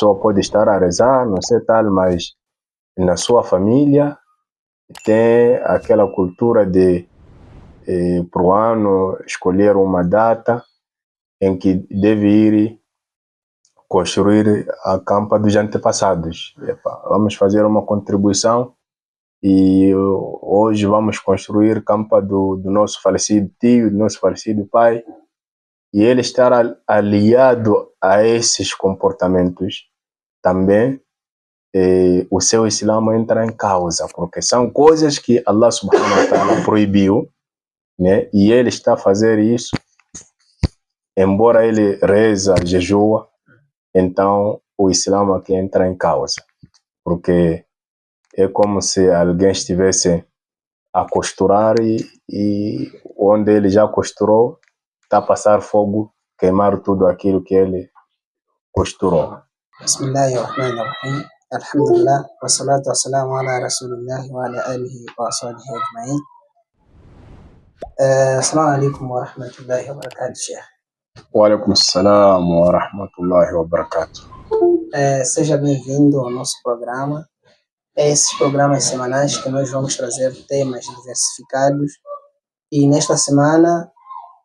pessoa pode estar a rezar, não sei tal, mas na sua família tem aquela cultura de pro ano escolher uma data em que deve ir construir a campa dos antepassados. Epa, vamos fazer uma contribuição e hoje vamos construir campa do nosso falecido tio, do nosso falecido pai, e ele estar aliado a esses comportamentos também, o seu Islã entra em causa, porque são coisas que Allah subhanahu wa ta'ala proibiu, né? E ele está a fazer isso, embora ele reza, jejua, então o Islã aqui entra em causa, porque é como se alguém estivesse a costurar e onde ele já costurou, está a passar fogo, queimar tudo aquilo que ele costurou. Bismillahirrahmanirrahim. Alhamdulillah, wassalatu wassalamu ala rasulillah wa ala alihi wa sahbihi ajma'in. Assalamu alaikum wa rahmatullahi wa barakatuh, Sheikh. Wa alaikum assalam wa rahmatullahi wa barakatuh. Seja bem-vindo ao nosso programa. Esses programas semanais que nós vamos trazer temas diversificados, e nesta semana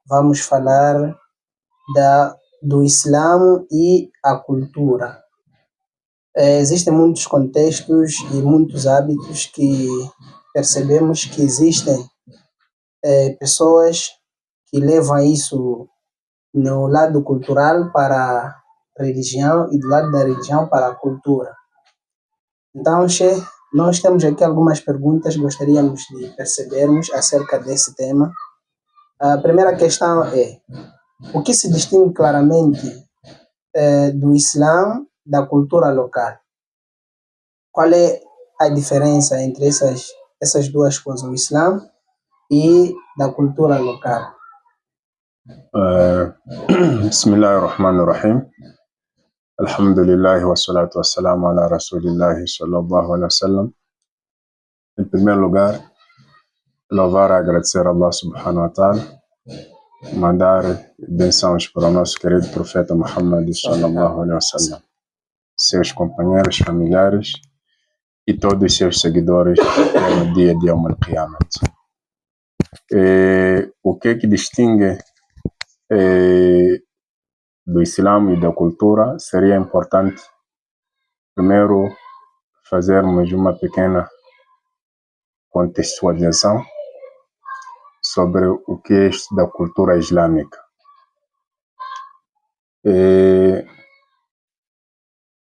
vamos falar do Islã e a cultura. Existem muitos contextos e muitos hábitos que percebemos que existem pessoas que levam isso no lado cultural para a religião e do lado da religião para a cultura. Então, Sheikh, nós temos aqui algumas perguntas, gostaríamos de percebermos acerca desse tema. A primeira questão é: o que se distingue claramente do Islã da cultura local? Qual é a diferença entre essas duas coisas, o Islã e da cultura local? Bismillahirrahmanirrahim. Alhamdulillah wa salatu wa salamu ala rasulillah sallallahu alaihi wa sallam. Em primeiro lugar, louvar e agradecer a Allah subhanahu wa ta'ala, mandar bênçãos para o nosso querido profeta Muhammad sallallahu alaihi wa sallam, seus companheiros, familiares e todos os seus seguidores no dia de Yawm al-Qiyamah. O que distingue do Islã e da cultura? Seria importante primeiro fazermos uma pequena contextualização sobre o que é isto da cultura islâmica.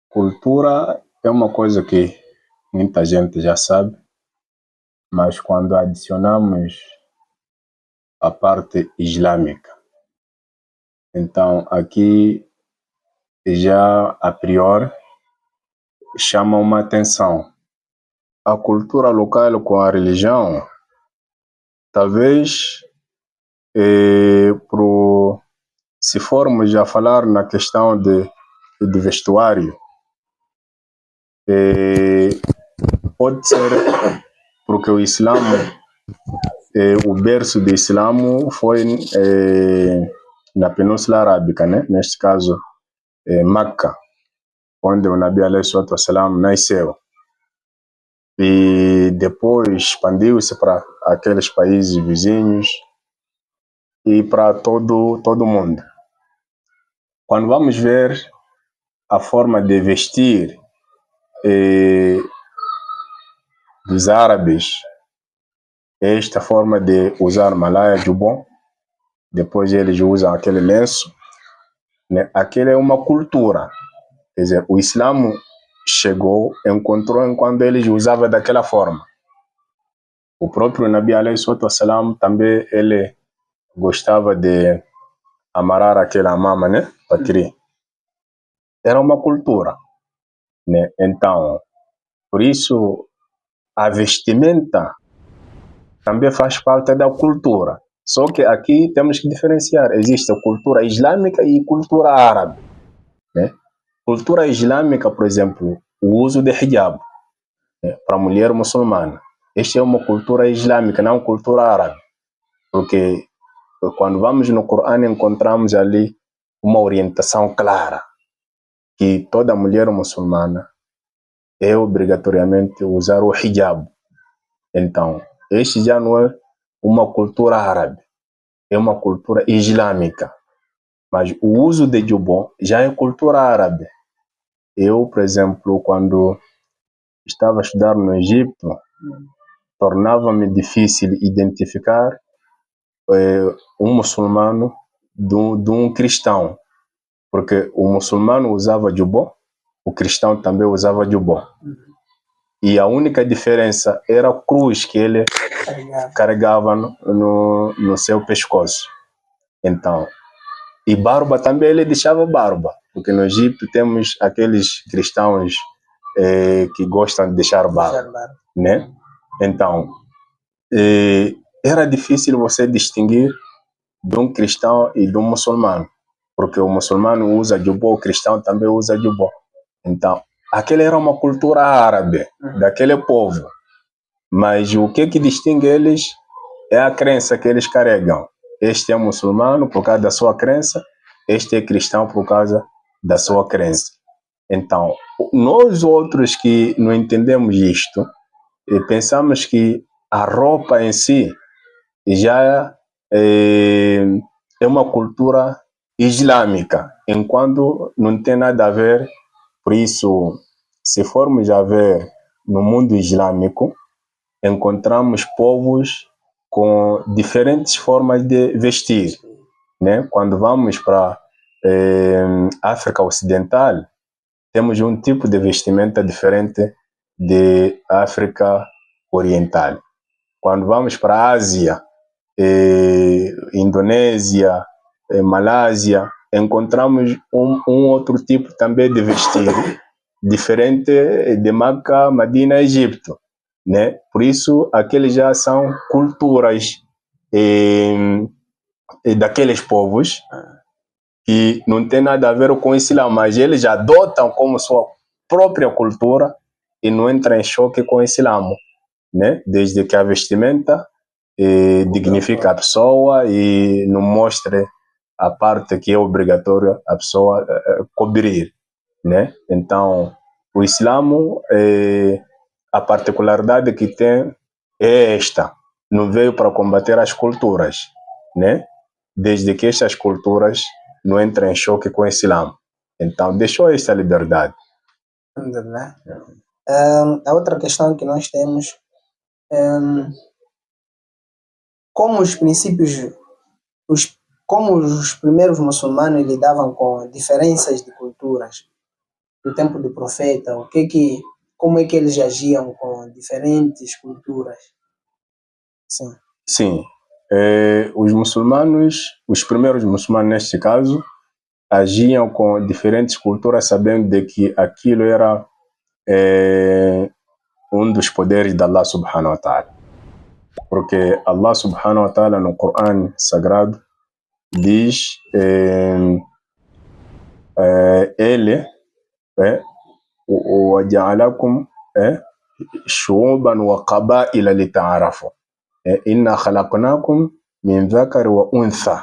Cultura é uma coisa que muita gente já sabe, mas quando adicionamos a parte islâmica, então aqui já a priori chama uma atenção. A cultura local com a religião, talvez, se formos a falar na questão de vestuário, pode ser porque o Islã, o berço do Islã foi na Península Arábica, né? Neste caso, Meca, onde o Nabi alayhi salatu wassalam nasceu. E depois expandiu-se para aqueles países vizinhos e para todo o mundo. Quando vamos ver a forma de vestir dos árabes, esta forma de usar malaya, jubon, depois eles usam aquele lenço, né? Aquilo é uma cultura. Quer dizer, o Islã chegou, encontrou enquanto eles usavam daquela forma. O próprio Nabi alayhi salatu wassalam também, ele gostava de amarrar aquela mama, né? Patri. Era uma cultura, né? Então, por isso, a vestimenta também faz parte da cultura. Só que aqui temos que diferenciar. Existe a cultura islâmica e cultura árabe, né? Cultura islâmica, por exemplo, o uso de hijab, né, para a mulher muçulmana. Esta é uma cultura islâmica, não cultura árabe. Porque quando vamos no Corão encontramos ali uma orientação clara. que toda mulher muçulmana é obrigatoriamente usar o hijab. Então, este já não é uma cultura árabe, é uma cultura islâmica. Mas o uso de jubon já é cultura árabe. Eu, por exemplo, quando estava a estudar no Egito, tornava-me difícil identificar um muçulmano de um cristão, porque o muçulmano usava jubon, o cristão também usava jubon. E a única diferença era a cruz que ele carregava no seu pescoço. Então, e barba também ele deixava barba, porque no Egito temos aqueles cristãos que gostam de deixar barba, né? Então, era difícil você distinguir de um cristão e de um muçulmano, porque o muçulmano usa jubó, o cristão também usa jubó. Então, aquela era uma cultura árabe, daquele povo. Mas o que distingue eles é a crença que eles carregam. Este é muçulmano por causa da sua crença, este é cristão por causa da sua crença. Então, nós outros que não entendemos isto, pensamos que a roupa em si já é uma cultura islâmica, enquanto não tem nada a ver. Por isso, se formos a ver no mundo islâmico, encontramos povos com diferentes formas de vestir, né? Quando vamos para África Ocidental, temos um tipo de vestimenta diferente de África Oriental. Quando vamos para a Ásia, Indonésia, Malásia, encontramos um outro tipo também de vestir, diferente de Meca, Medina, Egito, né? Por isso, aqueles já são culturas daqueles povos que não tem nada a ver com o Islã, mas eles adotam como sua própria cultura e não entram em choque com o Islã, né? Desde que a vestimenta dignifica a pessoa e não mostre a parte que é obrigatória a pessoa cobrir, né? Então, o Islã, a particularidade que tem é esta: não veio para combater as culturas, né? Desde que estas culturas não entrem em choque com o Islã. Então, deixou esta liberdade. Alhamdulillah. A outra questão que nós temos é como os princípios, como os primeiros muçulmanos lidavam com diferenças de culturas no tempo do profeta, como é que eles agiam com diferentes culturas? Sim. Sim. Os muçulmanos, os primeiros muçulmanos neste caso, agiam com diferentes culturas, sabendo de que aquilo era um dos poderes de Allah subhanahu wa ta'ala. Porque Allah subhanahu wa ta'ala no Corão Sagrado diz ele وَجَعَلَكُمْ شُعُوبًا وَقَبَائِلَ لِتَعَارَفُوا إِنَّا خَلَقْنَاكُمْ مِنْ ذَكَرٍ وَأُنْثَى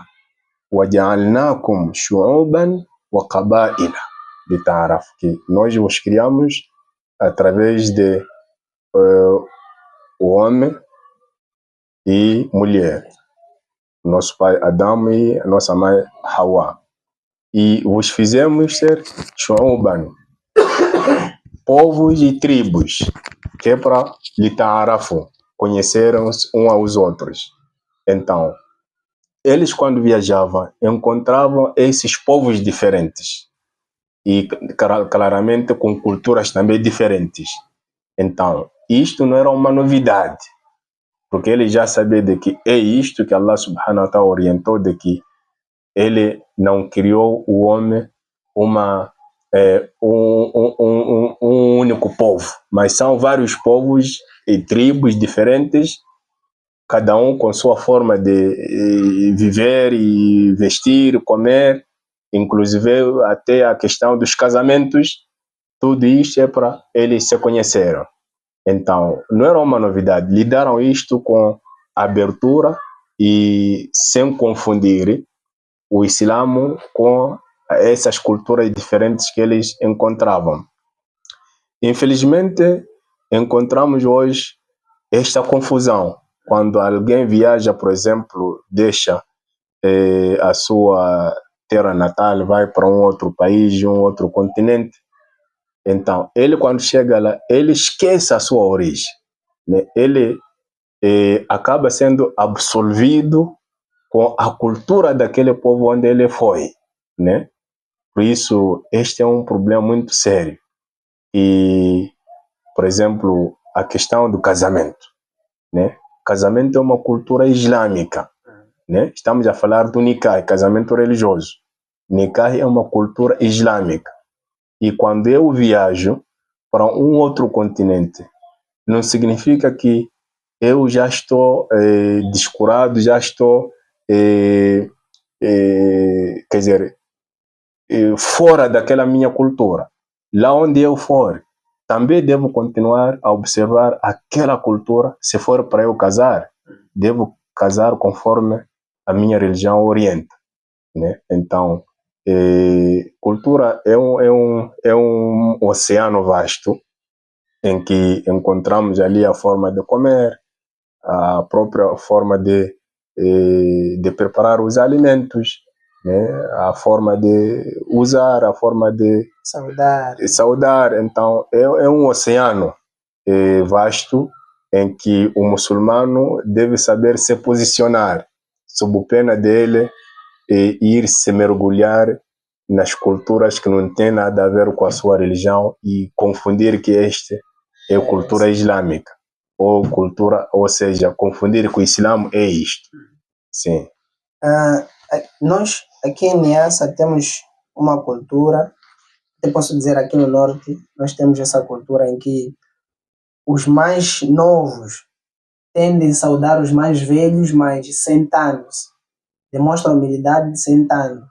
وَجَعَلْنَاكُمْ شُعُوبًا وَقَبَائِلَ لِتَعَارَفُوا, que nós os criamos através de o homem e mulher, nosso pai Adão e nossa mãe Hawa, e os fizemos ser shu'uban, povos e tribos, que é para lita'arafu, conheceram uns aos outros. Então, eles quando viajavam, encontravam esses povos diferentes e claramente com culturas também diferentes. Então, isto não era uma novidade, porque ele já sabia de que é isto que Allah subhanahu wa ta'ala orientou, de que ele não criou o homem um único povo, mas são vários povos e tribos diferentes, cada um com sua forma de viver e vestir, comer, inclusive até a questão dos casamentos. Tudo isto é para eles se conheceram. Então, não era uma novidade, lidaram isto com abertura e sem confundir o Islã com essas culturas diferentes que eles encontravam. Infelizmente, encontramos hoje esta confusão. Quando alguém viaja, por exemplo, deixa a sua terra natal, vai para um outro país, um outro continente, então ele, quando chega lá, ele esquece a sua origem, né? Ele acaba sendo absolvido com a cultura daquele povo onde ele foi, né? Por isso, este é um problema muito sério. E, por exemplo, a questão do casamento, né? Casamento é uma cultura islâmica, né? Estamos a falar do nikah, casamento religioso. Nikah é uma cultura islâmica. E quando eu viajo para um outro continente, não significa que eu já estou descurado, já estou, quer dizer, fora daquela minha cultura. Lá onde eu for, também devo continuar a observar aquela cultura. Se for para eu casar, devo casar conforme a minha religião orienta, né? Então, cultura é um oceano vasto em que encontramos ali a forma de comer, a própria forma de preparar os alimentos, né? A forma de usar, a forma de saudar. Então, é um oceano vasto em que o muçulmano deve saber se posicionar, sob pena dele ir se mergulhar nas culturas que não têm nada a ver com a sua religião e confundir que este é cultura islâmica ou seja, confundir que o Islã é isto. Sim. Nós aqui em Niassa temos uma cultura, eu posso dizer aqui no norte, nós temos essa cultura em que os mais novos tendem a saudar os mais velhos, mas sentando-se. Demonstram humildade sentando,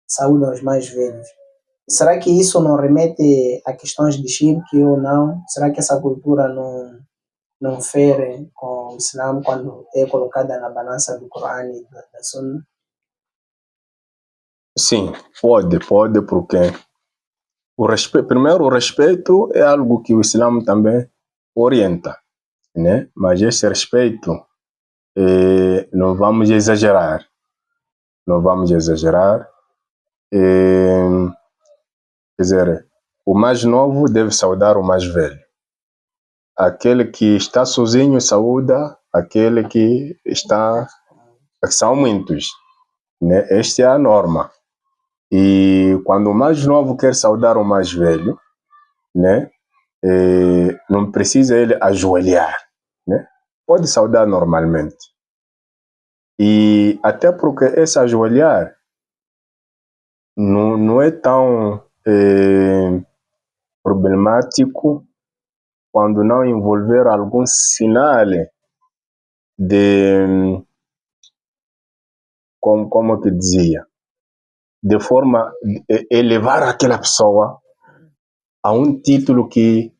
saúdam os mais velhos. Será que isso não remete a questões de shirk ou não? Será que essa cultura não fere com o Islã quando é colocada na balança do Corão e da Sunna? Sim, pode, porque primeiro, o respeito é algo que o Islã também orienta, né? Mas esse respeito não vamos exagerar. Não vamos exagerar. Quer dizer, o mais novo deve saudar o mais velho. Aquele que está sozinho saúda aquele que está... São muitos, né? Esta é a norma. E quando o mais novo quer saudar o mais velho, né? Não precisa ele ajoelhar, né? Pode saudar normalmente. E até porque esse ajoelhar não é tão problemático quando não envolver algum sinal de, como que dizia, de forma de elevar aquela pessoa a um título que,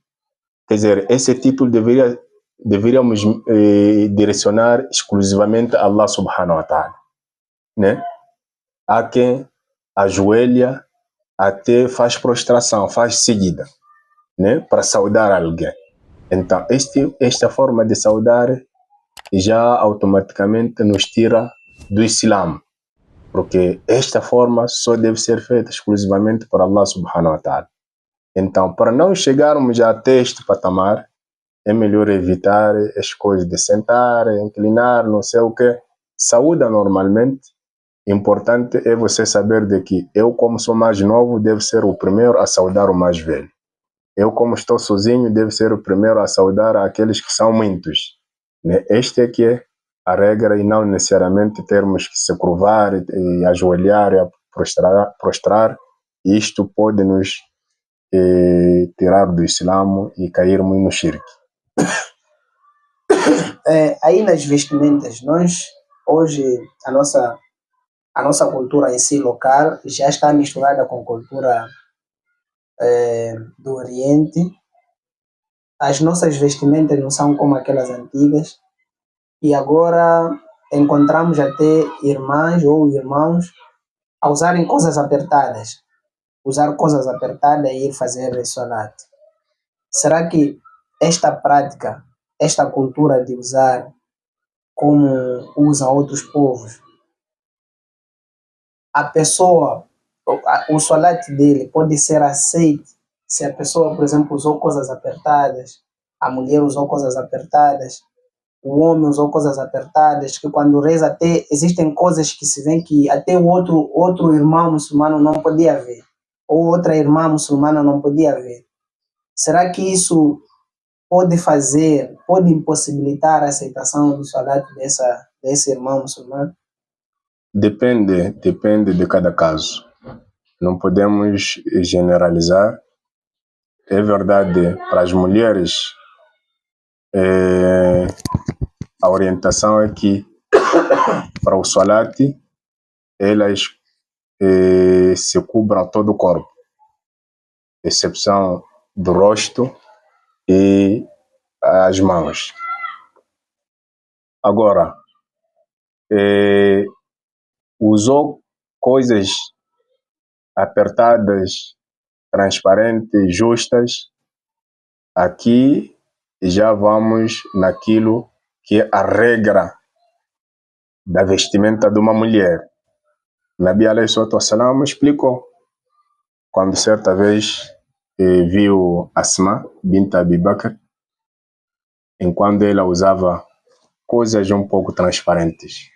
quer dizer, esse título deveríamos direcionar exclusivamente a Allah subhanahu wa ta'ala, né? Há quem ajoelha, até faz prostração, faz seguida, né? Para saudar alguém. Então, esta forma de saudar já automaticamente nos tira do Islã, porque esta forma só deve ser feita exclusivamente por Allah subhanahu wa ta'ala. Então, para não chegarmos até este patamar, é melhor evitar as coisas de sentar, inclinar, não sei o que. Saúda normalmente. Importante é você saber de que eu, como sou mais novo, devo ser o primeiro a saudar o mais velho. Eu, como estou sozinho, devo ser o primeiro a saudar aqueles que são muitos, né? Este é que é a regra e não necessariamente termos que se curvar e ajoelhar e prostrar. Isto pode nos tirar do Islã e cairmos no shirk. Aí nas vestimentas, nós hoje a nossa cultura em si local já está misturada com cultura do Oriente. As nossas vestimentas não são como aquelas antigas e agora encontramos até irmãs ou irmãos a usarem coisas apertadas, usar coisas apertadas e ir fazer solat. Será que esta prática, esta cultura de usar como usam outros povos, a pessoa, o solat dele pode ser aceito se a pessoa, por exemplo, usou coisas apertadas, a mulher usou coisas apertadas, o homem usou coisas apertadas, que quando reza até existem coisas que se vê que até o outro irmão muçulmano não podia ver, ou outra irmã muçulmana não podia ver. Será que isso pode impossibilitar a aceitação do salat desse irmão muçulmano? Depende de cada caso. Não podemos generalizar. É verdade, para as mulheres, a orientação é que para o salat elas se cubram todo o corpo, exceção do rosto e as mãos. Agora, usou coisas apertadas, transparentes, justas, aqui já vamos naquilo que é a regra da vestimenta de uma mulher. Nabi alayhi salatu wassalam explicou quando certa vez viu Asma bint Abi Bakr, enquanto ela usava coisas um pouco transparentes.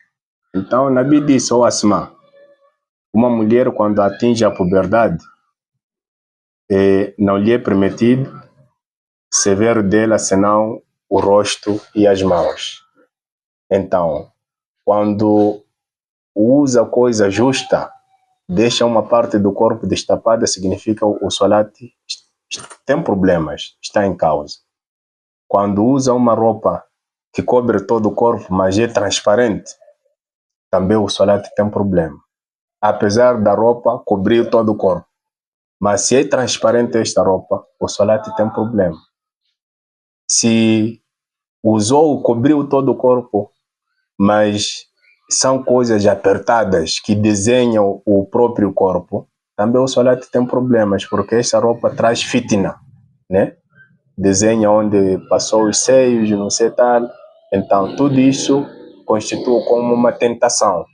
Então Nabi disse, Asma, uma mulher quando atinge a puberdade, não lhe é permitido se ver dela senão o rosto e as mãos. Então, quando usa coisa justa, deixa uma parte do corpo destapada, significa o salat tem problemas, está em causa. Quando usa uma roupa que cobre todo o corpo, mas é transparente, também o salat tem problema. Apesar da roupa cobrir todo o corpo, mas se é transparente esta roupa, o salat tem problema. Se usou, cobriu todo o corpo, mas são coisas apertadas que desenham o próprio corpo, também o salat tem problemas, porque essa roupa traz fitna, né? Desenha onde passou os seios, não sei tal. Então, tudo isso constitui como uma tentação.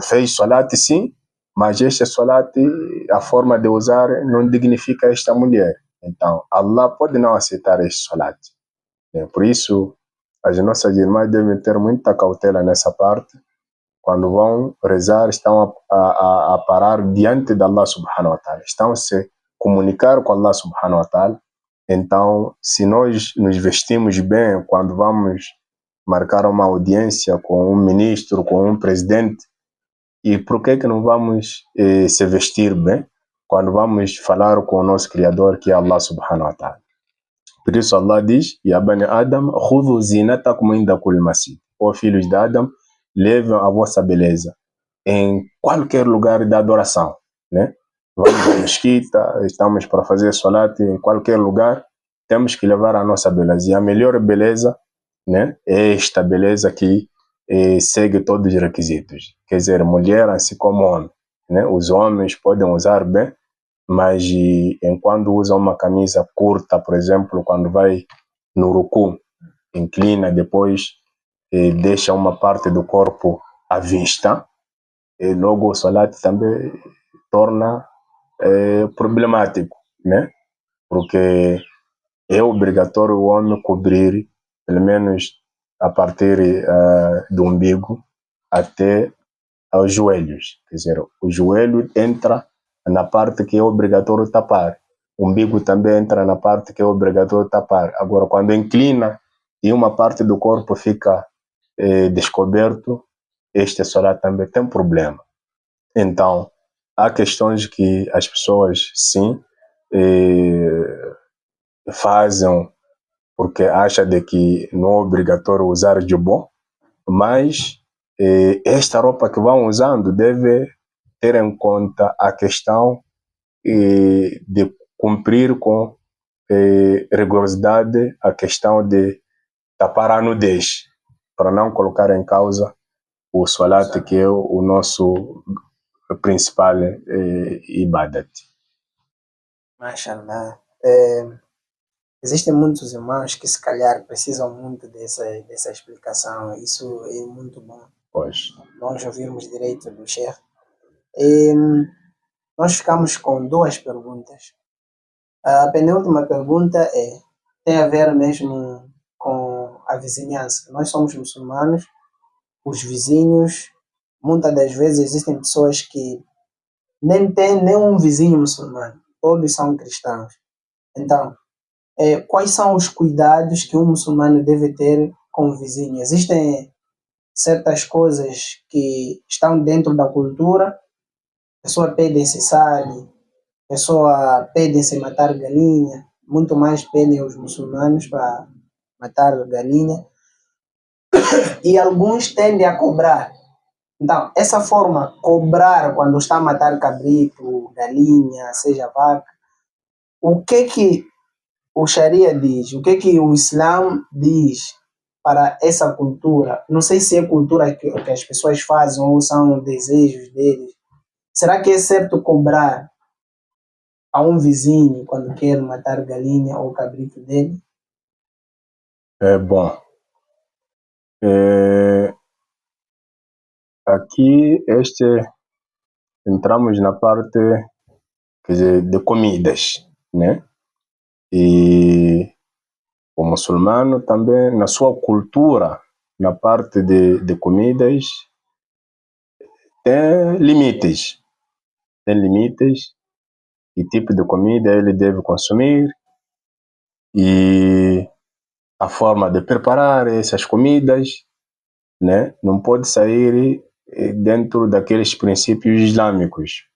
Fez salat sim, mas este salat, a forma de usar não dignifica esta mulher. Então, Allah pode não aceitar este salat. Por isso, as nossas irmãs devem ter muita cautela nessa parte. Quando vão rezar, estão a parar diante de Allah subhanahu wa ta'ala. Estão a se comunicar com Allah subhanahu wa ta'ala. Então, se nós nos vestimos bem quando vamos marcar uma audiência com um ministro, com um presidente, e por que não vamos se vestir bem quando vamos falar com o nosso Criador, que é Allah subhanahu wa ta'ala? Por isso Allah diz, Ya bani Adam, khudhu zinatakum inda kulli masjid. Ó filhos de Adam, levem a vossa beleza em qualquer lugar de adoração, né? Vamos à mesquita, estamos para fazer salat em qualquer lugar, temos que levar a nossa beleza. E a melhor beleza, né, é esta beleza que segue todos os requisitos. Quer dizer, mulher assim como homem, né? Os homens podem usar bem, mas enquanto usa uma camisa curta, por exemplo, quando vai no ruku, inclina, depois deixa uma parte do corpo à vista, e logo o salat também torna problemático, né? Porque é obrigatório o homem cobrir, pelo menos a partir do umbigo até aos joelhos. Quer dizer, o joelho entra na parte que é obrigatório tapar. O umbigo também entra na parte que é obrigatório tapar. Agora, quando inclina e uma parte do corpo fica descoberto, este salat também tem problema. Então, há questões que as pessoas, sim, fazem porque acham de que não é obrigatório usar jubá, mas esta roupa que vão usando deve ter em conta a questão de cumprir com rigorosidade a questão de tapar a nudez, para não colocar em causa o salat, que é o nosso principal ibadat. Mashallah. Existem muitos irmãos que se calhar precisam muito dessa explicação. Isso é muito bom. Pois. Nós ouvirmos direito do Sheikh. E nós ficamos com duas perguntas. A penúltima pergunta tem a ver mesmo com a vizinhança. Nós somos muçulmanos, os vizinhos, muitas das vezes existem pessoas que nem têm nenhum vizinho muçulmano, todos são cristãos. Então, quais são os cuidados que um muçulmano deve ter com o vizinho? Existem certas coisas que estão dentro da cultura, a pessoa pedem-se sale, a pessoa pedem-se matar galinha, muito mais pedem os muçulmanos para matar galinha, e alguns tendem a cobrar. Então, essa forma, cobrar quando está a matar cabrito, galinha, seja vaca, o que o Sharia diz? O que o Islã diz para essa cultura? Não sei se é cultura que as pessoas fazem ou são desejos deles. Será que é certo cobrar a um vizinho quando quer matar galinha ou cabrito dele? Bom, aqui entramos na parte, quer dizer, de comidas, né? E o muçulmano também, na sua cultura, na parte de comidas, tem limites. Tem limites, que tipo de comida ele deve consumir e a forma de preparar essas comidas, né? Não pode sair dentro daqueles princípios islâmicos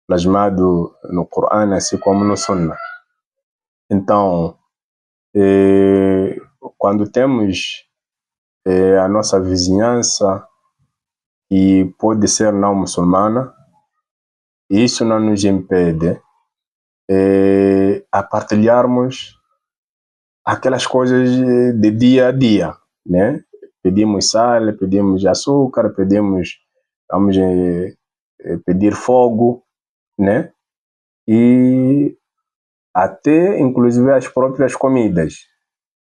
plasmado no Corão, assim como no Sunnah. Então, quando temos a nossa vizinhança, que pode ser não muçulmana, isso não nos impede a partilharmos aquelas coisas de dia a dia, né? Pedimos sal, pedimos açúcar, vamos pedir fogo, né? E até inclusive as próprias comidas,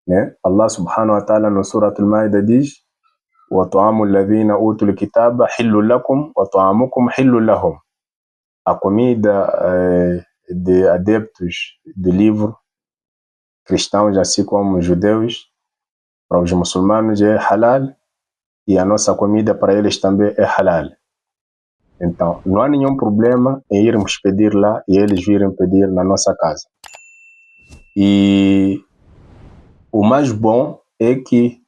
né? Allah subhanahu wa ta'ala no Surah Al-Ma'idah diz: وَطَعَامُ الَّذِينَ أُوتُوا الْكِتَابَ حِلٌّ لَكُمْ وَطَعَامُكُمْ حِلٌّ لَهُمْ. A comida de adeptos do livro, cristãos assim como judeus, para os muçulmanos é halal, e a nossa comida para eles também é halal. Então, não há nenhum problema em irmos pedir lá e eles virem pedir na nossa casa. E o mais bom é que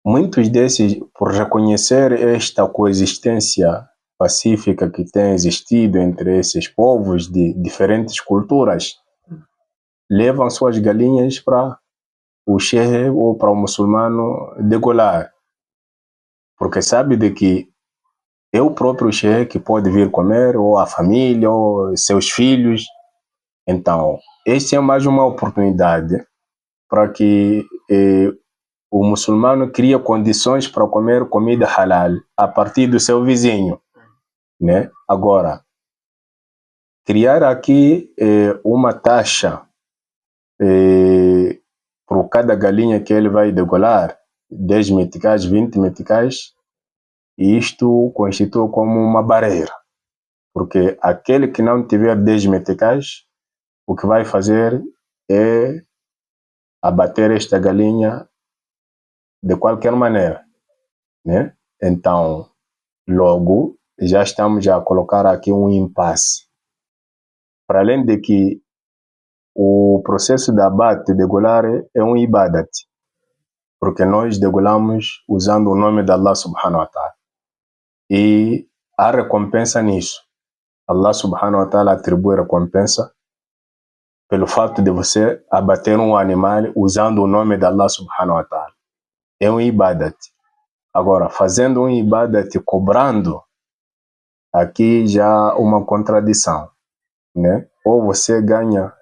muitos desses, por reconhecer esta coexistência pacífica que tem existido entre esses povos de diferentes culturas, levam suas galinhas para o shehe ou para o muçulmano degolar, porque sabe de que é o próprio shehe que pode vir comer, ou a família, ou seus filhos. Então, esta é mais uma oportunidade para que o muçulmano cria condições para comer comida halal a partir do seu vizinho, né? Agora, criar aqui uma taxa por cada galinha que ele vai degolar, 10 meticais, 20 meticais, e isto constitui como uma barreira, porque aquele que não tiver 10 meticais, o que vai fazer é abater esta galinha de qualquer maneira, né? Então, logo, já estamos a colocar aqui um impasse. Para além de que o processo de abate, degolar, é um ibadat, porque nós degolamos usando o nome de Allah subhanahu wa ta'ala. E há recompensa nisso. Allah subhanahu wa ta'ala atribui recompensa pelo fato de você abater um animal usando o nome de Allah subhanahu wa ta'ala. É um ibadat. Agora, fazendo um ibadat cobrando, aqui já há uma contradição, né? Ou você ganha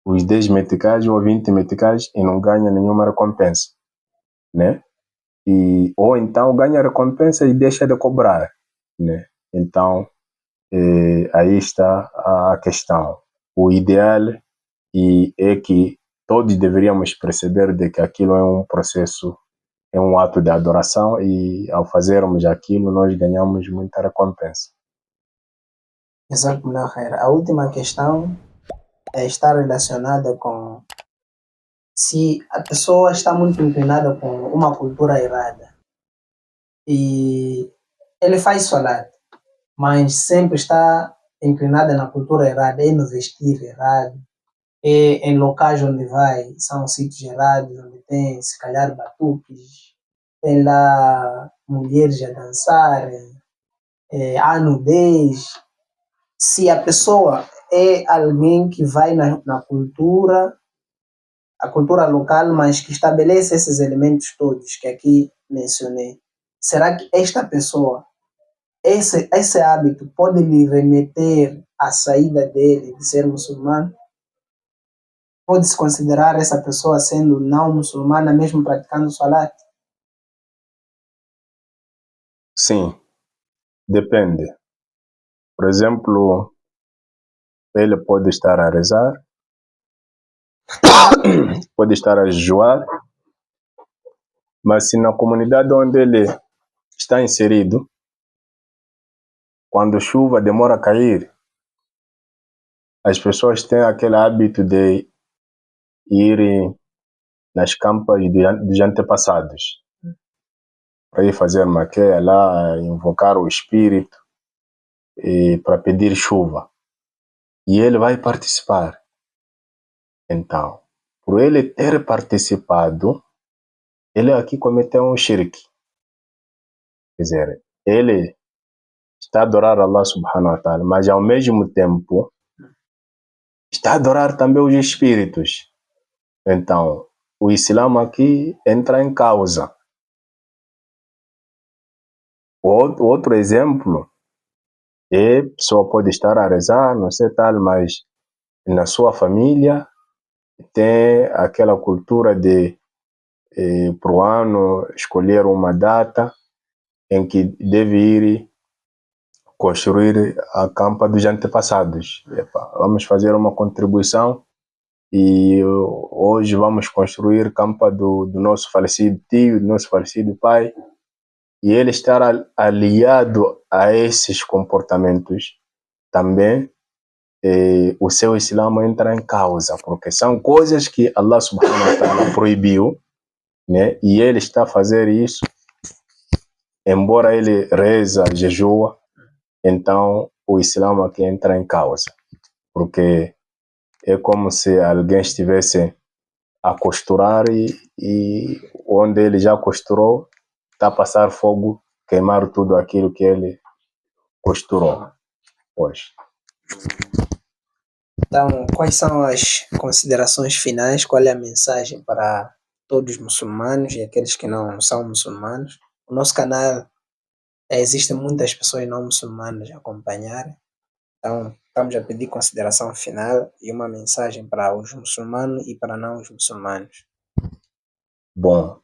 os 10 meticais ou 20 meticais e não ganha nenhuma recompensa, né? ou então ganha recompensa e deixa de cobrar, né? Então, aí está a questão. O ideal é que todos deveríamos perceber de que aquilo é um processo, é um ato de adoração e ao fazermos aquilo nós ganhamos muita recompensa. Exato, Khair. A última questão está relacionada com se a pessoa está muito inclinada com uma cultura errada e ele faz salat, mas sempre está inclinada na cultura errada, é no vestir errado, é em locais onde vai, são sítios errados, onde tem se calhar batuques, tem lá mulheres a dançarem, há nudez. Se a pessoa é alguém que vai na cultura, a cultura local, mas que estabelece esses elementos todos que aqui mencionei, será que esta pessoa, esse hábito pode lhe remeter à saída dele de ser muçulmano? Pode-se considerar essa pessoa sendo não muçulmana, mesmo praticando salat? Sim, depende. Por exemplo, ele pode estar a rezar, pode estar a jejuar, mas se na comunidade onde ele está inserido, quando a chuva demora a cair, as pessoas têm aquele hábito de ir nas campas dos antepassados para ir fazer maquia lá, invocar o espírito e para pedir chuva. E ele vai participar. Então, por ele ter participado, ele aqui cometeu um shirk. Quer dizer, ele está a adorar Allah subhanahu wa ta'ala, mas ao mesmo tempo está a adorar também os espíritos. Então, o Islã aqui entra em causa. Outro exemplo é a pessoa pode estar a rezar, não sei tal, mas na sua família tem aquela cultura de pro ano escolher uma data em que deve ir construir a campa dos antepassados. Epa, vamos fazer uma contribuição e hoje vamos construir campa do nosso falecido tio, do nosso falecido pai, e ele estar aliado a esses comportamentos também, o seu Islã entra em causa, porque são coisas que Allah subhanahu wa ta'ala proibiu, né? E ele está a fazer isso, embora ele reza, jejua, então o Islã aqui entra em causa, porque é como se alguém estivesse a costurar e onde ele já costurou, está a passar fogo, queimar tudo aquilo que ele costurou. Pois. Então, quais são as considerações finais? Qual é a mensagem para todos os muçulmanos e aqueles que não são muçulmanos? O nosso canal, existem muitas pessoas não muçulmanas a acompanhar, então estamos a pedir consideração final e uma mensagem para os muçulmanos e para não os muçulmanos. Bom,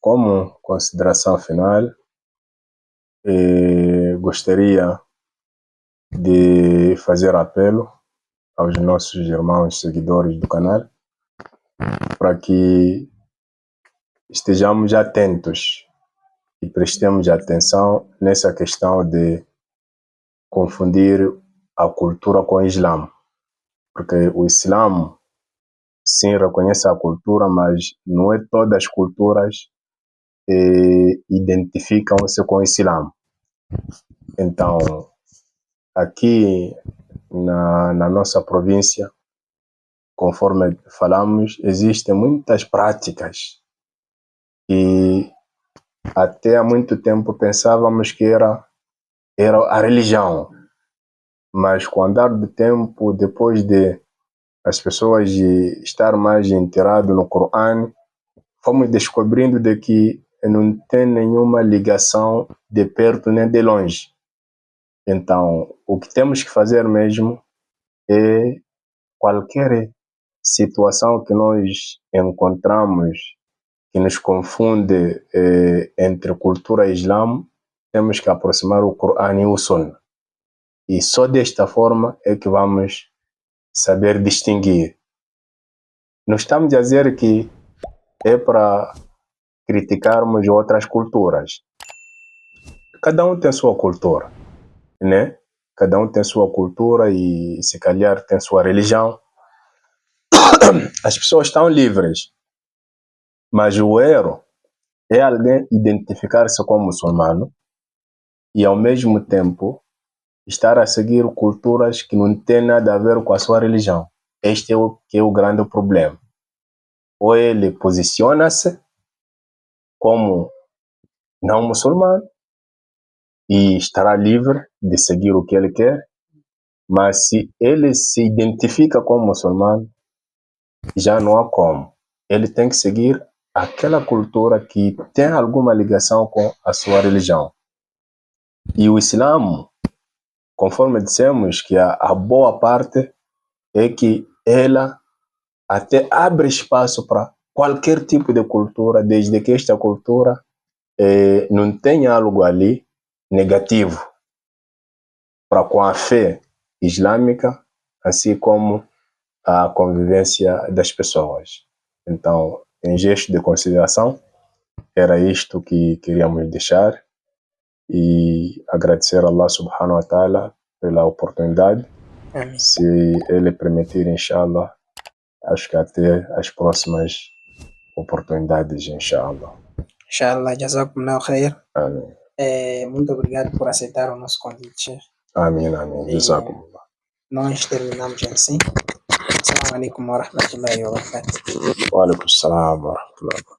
como consideração final, gostaria de fazer apelo aos nossos irmãos seguidores do canal para que estejamos atentos e prestemos atenção nessa questão de confundir a cultura com o Islã, porque o Islã sim reconhece a cultura, mas não é todas as culturas identificam-se com o Islã. Então, aqui na nossa província, conforme falamos, existem muitas práticas e até há muito tempo pensávamos que era a religião, mas com o andar do tempo, depois de as pessoas de estar mais inteiradas no Corão, fomos descobrindo de que não tem nenhuma ligação de perto nem de longe. Então, o que temos que fazer mesmo é qualquer situação que nós encontramos que nos confunde entre cultura e Islã, temos que aproximar o Corão e o Sunnah. E só desta forma é que vamos saber distinguir. Não estamos a dizer que é para criticarmos outras culturas. Cada um tem sua cultura, né? Cada um tem sua cultura e, se calhar, tem sua religião. As pessoas estão livres, mas o erro é alguém identificar-se como muçulmano e, ao mesmo tempo, estar a seguir culturas que não têm nada a ver com a sua religião. Este é o grande problema. Ou ele posiciona-se como não muçulmano e estará livre de seguir o que ele quer, mas se ele se identifica como muçulmano, já não há como. Ele tem que seguir aquela cultura que tem alguma ligação com a sua religião. E o Islã, conforme dissemos, que a boa parte é que ela até abre espaço para qualquer tipo de cultura, desde que esta cultura não tenha algo ali negativo para com a fé islâmica, assim como a convivência das pessoas. Então, em gesto de consideração, era isto que queríamos deixar e agradecer a Allah subhanahu wa ta'ala pela oportunidade. Amém. Se ele permitir, inshallah, acho que até as próximas oportunidades, inshallah. Inshallah, jazakumullah khair. Amém. Muito obrigado por aceitar o nosso convite. Amém, amém. Jazakumullah. Nós terminamos assim. Assalamu alaikum wa rahmatullahi wa barakatuh. Wa alaikum assalam wa rahmatullahi wa barakatuh.